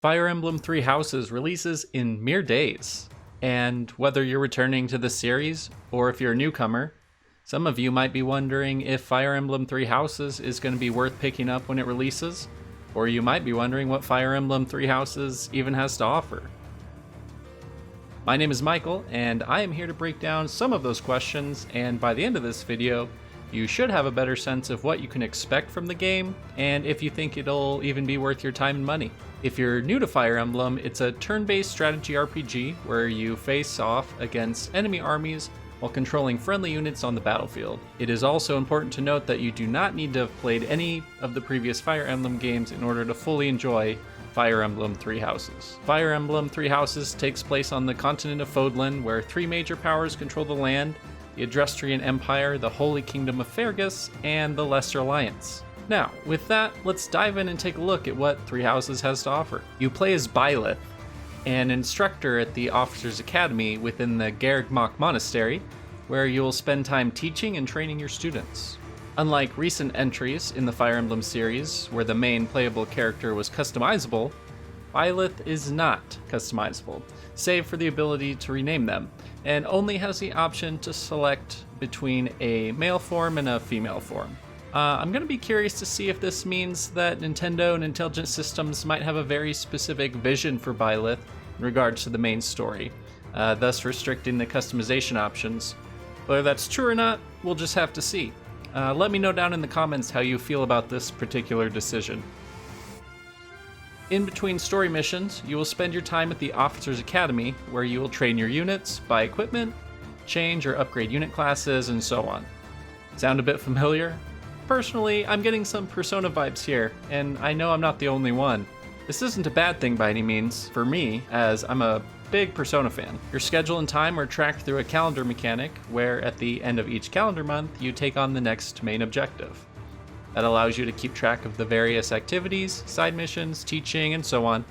Fire Emblem Three Houses releases in mere days. And whether you're returning to the series or if you're a newcomer, some of you might be wondering if Fire Emblem Three Houses is going to be worth picking up when it releases, or you might be wondering what Fire Emblem Three Houses even has to offer. My name is Mychael, and I am here to break down some of those questions, and by the end of this video, you should have a better sense of what you can expect from the game, and if you think it'll even be worth your time and money. If you're new to Fire Emblem, it's a turn-based strategy RPG where you face off against enemy armies while controlling friendly units on the battlefield. It is also important to note that you do not need to have played any of the previous Fire Emblem games in order to fully enjoy Fire Emblem Three Houses. Fire Emblem Three Houses takes place on the continent of Fodlan, where three major powers control the land: the Adrestrian Empire, the Holy Kingdom of Faerghus, and the Lesser Alliance. Now, with that, let's dive in and take a look at what Three Houses has to offer. You play as Byleth, an instructor at the Officers' Academy within the Garreg Monastery, where you will spend time teaching and training your students. Unlike recent entries in the Fire Emblem series, where the main playable character was customizable, Byleth is not customizable, save for the ability to rename them, and only has the option to select between a male form and a female form. I'm going to be curious to see if this means that Nintendo and Intelligent Systems might have a very specific vision for Byleth in regards to the main story, thus restricting the customization options. Whether that's true or not, we'll just have to see. Let me know down in the comments how you feel about this particular decision. In between story missions, you will spend your time at the Officers' Academy, where you will train your units, buy equipment, change or upgrade unit classes, and so on. Sound a bit familiar? Personally, I'm getting some Persona vibes here, and I know I'm not the only one. This isn't a bad thing by any means, for me, as I'm a big Persona fan. Your schedule and time are tracked through a calendar mechanic, where at the end of each calendar month, you take on the next main objective. That allows you to keep track of the various activities, side missions, teaching, and so on,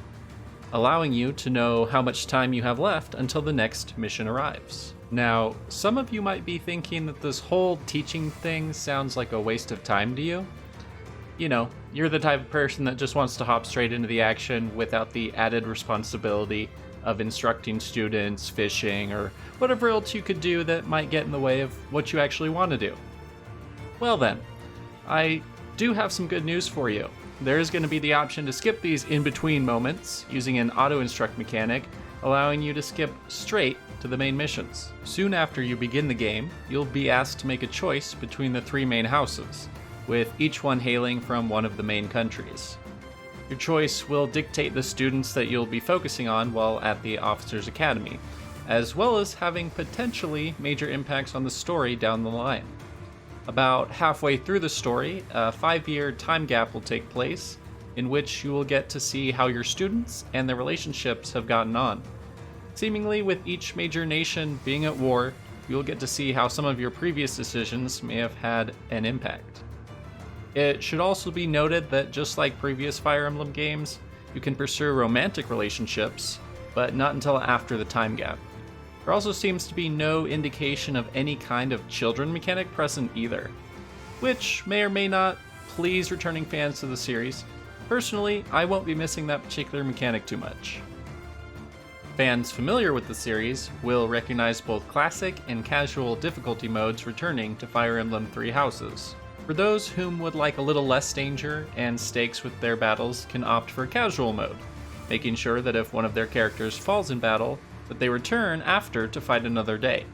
allowing you to know how much time you have left until the next mission arrives. Now, some of you might be thinking that this whole teaching thing sounds like a waste of time to you. You know, you're the type of person that just wants to hop straight into the action without the added responsibility of instructing students, fishing, or whatever else you could do that might get in the way of what you actually want to do. Well then, I do have some good news for you. There is going to be the option to skip these in-between moments using an auto-instruct mechanic, allowing you to skip straight to the main missions. Soon after you begin the game, you'll be asked to make a choice between the three main houses, with each one hailing from one of the main countries. Your choice will dictate the students that you'll be focusing on while at the Officers' Academy, as well as having potentially major impacts on the story down the line. About halfway through the story, a 5-year time gap will take place, in which you will get to see how your students and their relationships have gotten on. Seemingly, with each major nation being at war, you'll get to see how some of your previous decisions may have had an impact. It should also be noted that just like previous Fire Emblem games, you can pursue romantic relationships, but not until after the time gap. There also seems to be no indication of any kind of children mechanic present either, which may or may not please returning fans to the series. Personally, I won't be missing that particular mechanic too much. Fans familiar with the series will recognize both classic and casual difficulty modes returning to Fire Emblem Three Houses. For those whom would like a little less danger and stakes with their battles can opt for casual mode, making sure that if one of their characters falls in battle, that they return after to fight another day.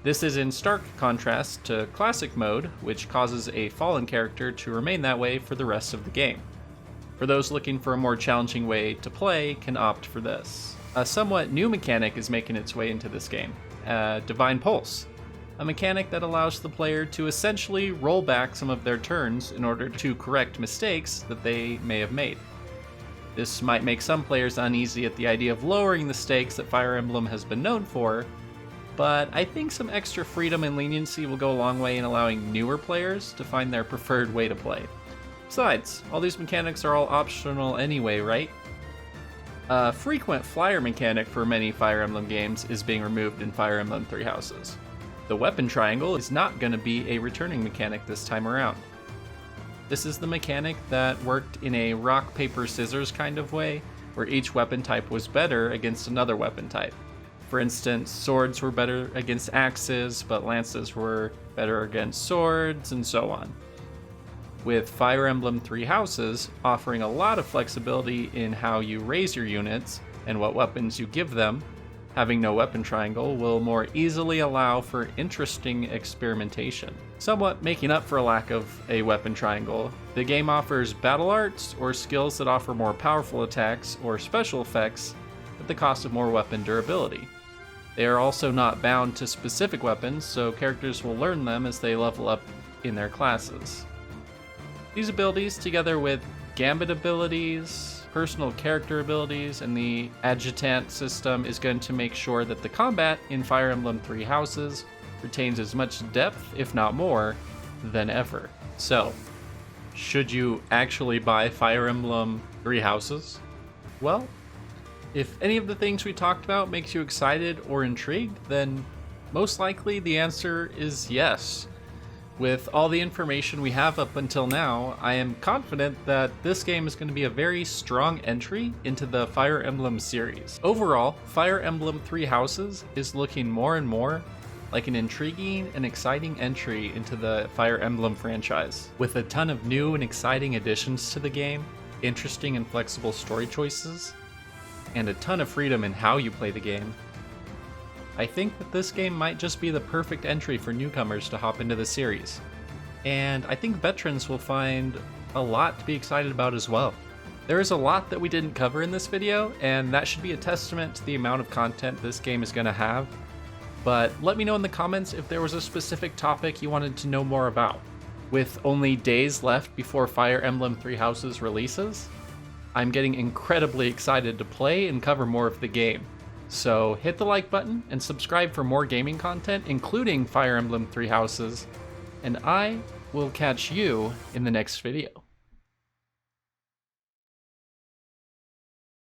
This is in stark contrast to classic mode, which causes a fallen character to remain that way for the rest of the game. For those looking for a more challenging way to play, can opt for this. A somewhat new mechanic is making its way into this game, Divine Pulse, a mechanic that allows the player to essentially roll back some of their turns in order to correct mistakes that they may have made. This might make some players uneasy at the idea of lowering the stakes that Fire Emblem has been known for, but I think some extra freedom and leniency will go a long way in allowing newer players to find their preferred way to play. Besides, all these mechanics are all optional anyway, right? A frequent flyer mechanic for many Fire Emblem games is being removed in Fire Emblem Three Houses. The weapon triangle is not going to be a returning mechanic this time around. This is the mechanic that worked in a rock, paper, scissors kind of way, where each weapon type was better against another weapon type. For instance, swords were better against axes, but lances were better against swords, and so on. With Fire Emblem Three Houses offering a lot of flexibility in how you raise your units and what weapons you give them, having no weapon triangle will more easily allow for interesting experimentation. Somewhat making up for a lack of a weapon triangle, the game offers battle arts or skills that offer more powerful attacks or special effects at the cost of more weapon durability. They are also not bound to specific weapons, so characters will learn them as they level up in their classes. These abilities, together with gambit abilities, personal character abilities, and the adjutant system, is going to make sure that the combat in Fire Emblem Three Houses retains as much depth, if not more, than ever. So, should you actually buy Fire Emblem Three Houses? Well, if any of the things we talked about makes you excited or intrigued, then most likely the answer is yes. With all the information we have up until now, I am confident that this game is going to be a very strong entry into the Fire Emblem series. Overall, Fire Emblem Three Houses is looking more and more like an intriguing and exciting entry into the Fire Emblem franchise. With a ton of new and exciting additions to the game, interesting and flexible story choices, and a ton of freedom in how you play the game, I think that this game might just be the perfect entry for newcomers to hop into the series. And I think veterans will find a lot to be excited about as well. There is a lot that we didn't cover in this video, and that should be a testament to the amount of content this game is going to have. But let me know in the comments if there was a specific topic you wanted to know more about. With only days left before Fire Emblem Three Houses releases, I'm getting incredibly excited to play and cover more of the game. So hit the like button and subscribe for more gaming content, including Fire Emblem Three Houses, and I will catch you in the next video.